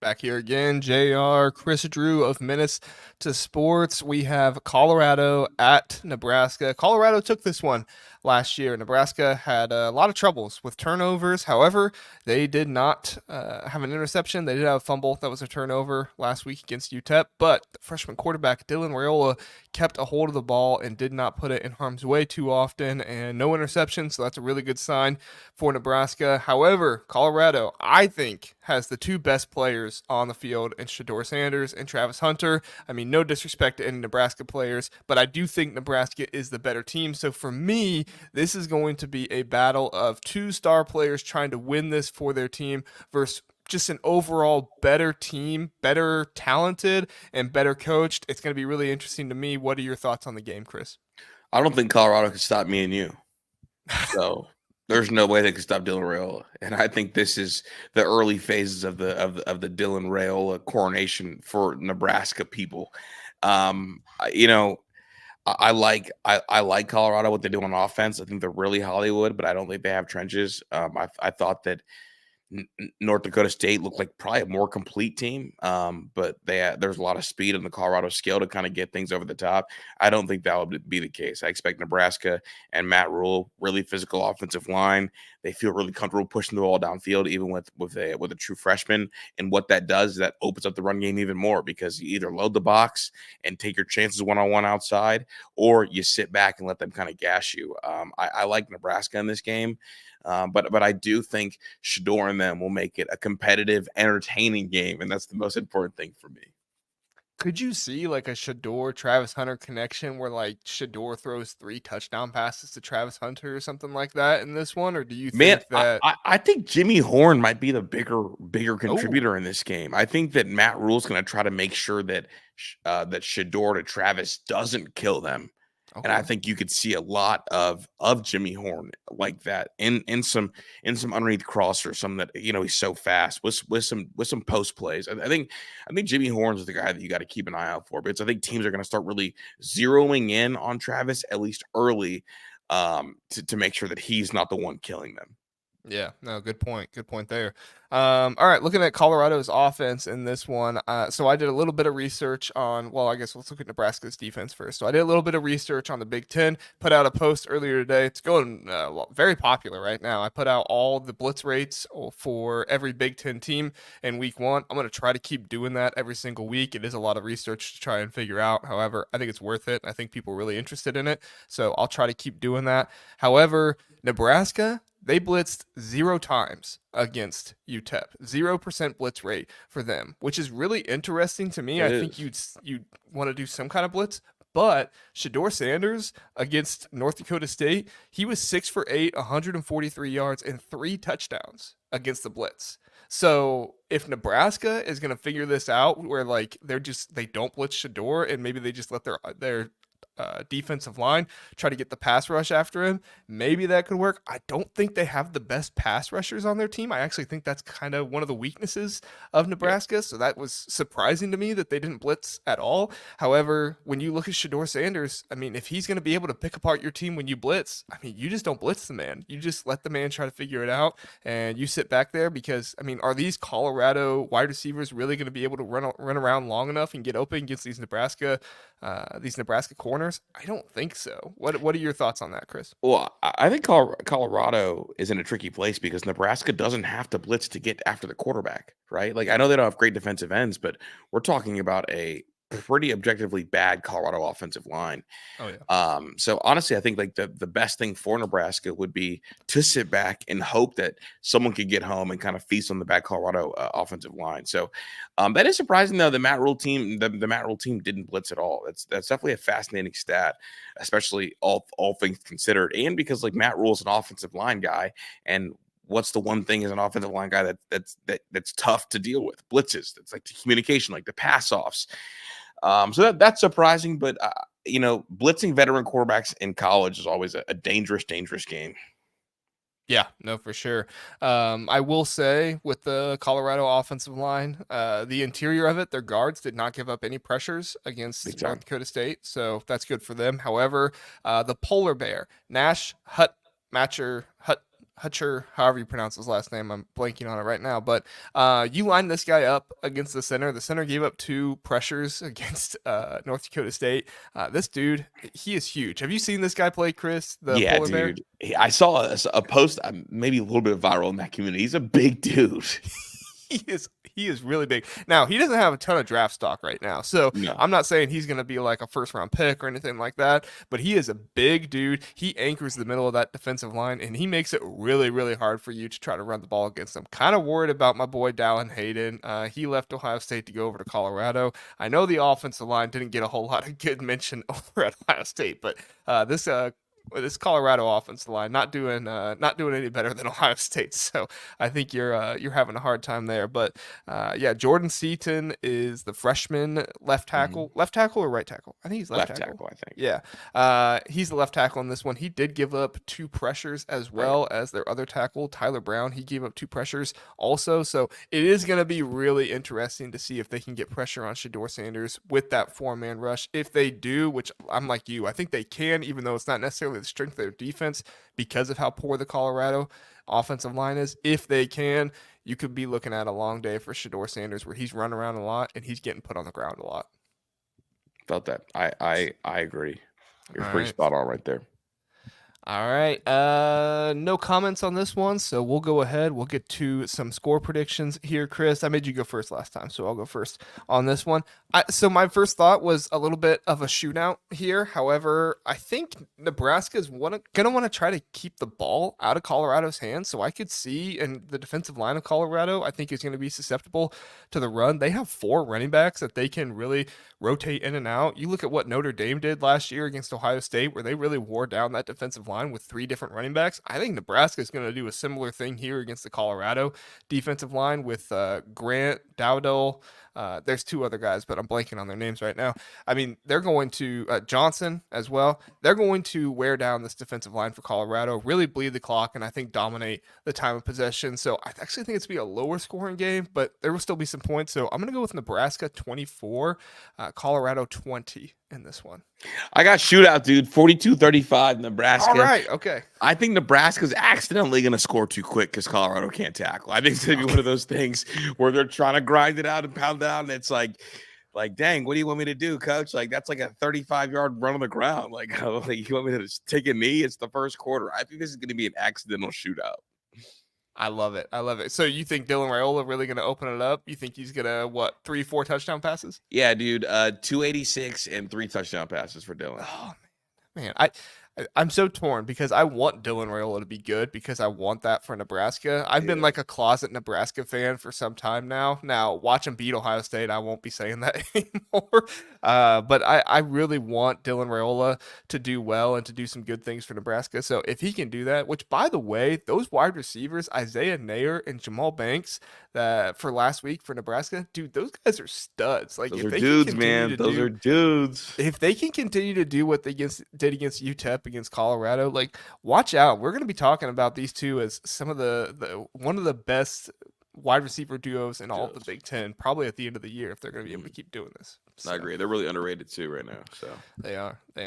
Back here again, JR, Kris Drew of Menace to Sports. We have Colorado at Nebraska. Colorado took this one last year. Nebraska had a lot of troubles with turnovers. However, they did not have an interception. They did have a fumble. That was a turnover last week against UTEP. But the freshman quarterback, Dylan Raiola, kept a hold of the ball and did not put it in harm's way too often. And no interception, so that's a really good sign for Nebraska. However, Colorado, I think, has the two best players on the field in Shedeur Sanders and Travis Hunter. I mean, no disrespect to any Nebraska players, but I do think Nebraska is the better team. So for me, this is going to be a battle of two star players trying to win this for their team versus just an overall better team, better talented, and better coached. It's going to be really interesting to me. What are your thoughts on the game, Kris? I don't think Colorado can stop me and you. So there's no way they can stop Dylan Raiola. And I think this is the early phases of the Dylan Raiola coronation for Nebraska people. I like Colorado, what they do on offense. I think they're really Hollywood, but I don't think they have trenches. I thought that North Dakota State looked like probably a more complete team, but there's a lot of speed in the Colorado scale to kind of get things over the top. I don't think that would be the case. I expect Nebraska and Matt Rule, really physical offensive line. They feel really comfortable pushing the ball downfield, even with a true freshman. And what that does is that opens up the run game even more because you either load the box and take your chances one-on-one outside, or you sit back and let them kind of gas you. I like Nebraska in this game. But I do think Shedeur and them will make it a competitive, entertaining game, and that's the most important thing for me. Could you see like a Shedeur Travis Hunter connection where like Shedeur throws 3 touchdown passes to Travis Hunter or something like that in this one? Or do you Man, think that I think Jimmy Horn might be the bigger oh contributor in this game. I think that Matt Rule's going to try to make sure that that Shedeur to Travis doesn't kill them. And I okay. think you could see a lot of Jimmy Horn like that in some underneath crosser, some that he's so fast with some post plays. I think Jimmy Horn's the guy that you got to keep an eye out for because I think teams are going to start really zeroing in on Travis at least early, to make sure that he's not the one killing them. Yeah, no, good point. Good point there. All right, looking at Colorado's offense in this one. So I did a little bit of research on, well, I guess let's look at Nebraska's defense first. So I did a little bit of research on the Big Ten, put out a post earlier today. It's going very popular right now. I put out all the blitz rates for every Big Ten team in week one. I'm going to try to keep doing that every single week. It is a lot of research to try and figure out. However, I think it's worth it. I think people are really interested in it. So I'll try to keep doing that. However, Nebraska, they blitzed 0 times against UTEP. 0% blitz rate for them, which is really interesting to me. It I think is. you'd want to do some kind of blitz. But Shedeur Sanders against North Dakota State, he was 6 for 8, 143 yards, and 3 touchdowns against the blitz. So if Nebraska is going to figure this out, where like they don't blitz Shedeur and maybe they just let their defensive line try to get the pass rush after him, maybe that could work. I don't think they have the best pass rushers on their team. I actually think that's kind of one of the weaknesses of Yeah. Nebraska. So that was surprising to me that they didn't blitz at all. However, when you look at Shedeur Sanders, I mean, if he's going to be able to pick apart your team when you blitz, I mean, you just don't blitz the man. You just let the man try to figure it out and you sit back there because, I mean, are these Colorado wide receivers really going to be able to run around long enough and get open against these Nebraska corners? I don't think so. What are your thoughts on that, Kris? Well, I think Colorado is in a tricky place because Nebraska doesn't have to blitz to get after the quarterback, right? Like I know they don't have great defensive ends, but we're talking about a pretty objectively bad Colorado offensive line. Oh yeah. So honestly, I think like the best thing for Nebraska would be to sit back and hope that someone could get home and kind of feast on the bad Colorado offensive line. So that is surprising though. The Matt Rule team didn't blitz at all. That's definitely a fascinating stat, especially all things considered, and because like Matt Rule's an offensive line guy, and what's the one thing as an offensive line guy that's tough to deal with? Blitzes. It's like the communication, like the pass offs. So that's surprising, but blitzing veteran quarterbacks in college is always a dangerous, dangerous game. Yeah, no, for sure. I will say with the Colorado offensive line, the interior of it, their guards did not give up any pressures Big against North time. Dakota State, so that's good for them. However, the polar bear, Nash Hut Matcher Hut Hutcher, however you pronounce his last name, I'm blanking on it right now. But you line this guy up against the center. The center gave up 2 pressures against North Dakota State. This dude, he is huge. Have you seen this guy play, Kris, the Yeah, polar bear? dude. I saw a post, maybe a little bit viral in that community. He's a big dude. He is really big. Now, he doesn't have a ton of draft stock right now. So No. I'm not saying he's going to be like a first round pick or anything like that, but he is a big dude. He anchors the middle of that defensive line and he makes it really, really hard for you to try to run the ball against him. Kind of worried about my boy Dallin Hayden. He left Ohio State to go over to Colorado. I know the offensive line didn't get a whole lot of good mention over at Ohio State, but this Colorado offensive line not doing any better than Ohio State. So I think you're having a hard time there. But yeah, Jordan Seaton is the freshman left tackle. Left tackle or right tackle? I think he's left tackle. I think. Yeah, he's the left tackle in this one. He did give up 2 pressures as well as their other tackle, Tyler Brown. He gave up 2 pressures also. So it is going to be really interesting to see if they can get pressure on Shedeur Sanders with that 4-man rush. If they do, which I'm like you, I think they can, even though it's not necessarily the strength of their defense because of how poor the Colorado offensive line is. If they can, you could be looking at a long day for Shedeur Sanders where he's running around a lot and he's getting put on the ground a lot. Felt that. I agree. You're All pretty right. spot on right there. All right. No comments on this one, so we'll go ahead. We'll get to some score predictions here, Kris. I made you go first last time, so I'll go first on this one. So my first thought was a little bit of a shootout here. However, I think Nebraska is going to want to try to keep the ball out of Colorado's hands. So I could see, and the defensive line of Colorado, I think, is going to be susceptible to the run. They have 4 running backs that they can really rotate in and out. You look at what Notre Dame did last year against Ohio State, where they really wore down that defensive line with 3 different running backs. I think Nebraska is going to do a similar thing here against the Colorado defensive line with Grant, Dowdle. There's 2 other guys, but I'm blanking on their names right now. I mean, they're going to Johnson as well. They're going to wear down this defensive line for Colorado, really bleed the clock, and I think dominate the time of possession. So I actually think it's going to be a lower scoring game, but there will still be some points. So I'm going to go with Nebraska 24, Colorado 20 in this one. I got shootout, dude. 42-35 Nebraska. All right. Okay. I think Nebraska's accidentally going to score too quick because Colorado can't tackle. I think it's going to be one of those things where they're trying to grind it out and pound it out, and it's like, dang, what do you want me to do, coach? Like, that's like a 35-yard run on the ground. Like, you want me to just take a knee? It's the first quarter. I think this is going to be an accidental shootout. I love it. I love it. So you think Dylan Raiola really going to open it up? You think he's going to, 3-4 touchdown passes? Yeah, dude. 286 and 3 touchdown passes for Dylan. Oh, man. I'm so torn because I want Dylan Raiola to be good because I want that for Nebraska. I've been like a closet Nebraska fan for some time now. Now, watch him beat Ohio State, I won't be saying that anymore. But I really want Dylan Raiola to do well and to do some good things for Nebraska. So if he can do that, which by the way, those wide receivers, Isaiah Nair and Jamal Banks, for last week for Nebraska, dude, those guys are studs. Like, Those if are they dudes, can continue man. to Those are dudes. if they can continue to do what they did against UTEP, against Colorado, like, watch out. We're going to be talking about these two as some of the one of the best wide receiver duos in all of the Big Ten, probably at the end of the year, if they're going to be able to keep doing this. I agree. They're really underrated too right now. So they are.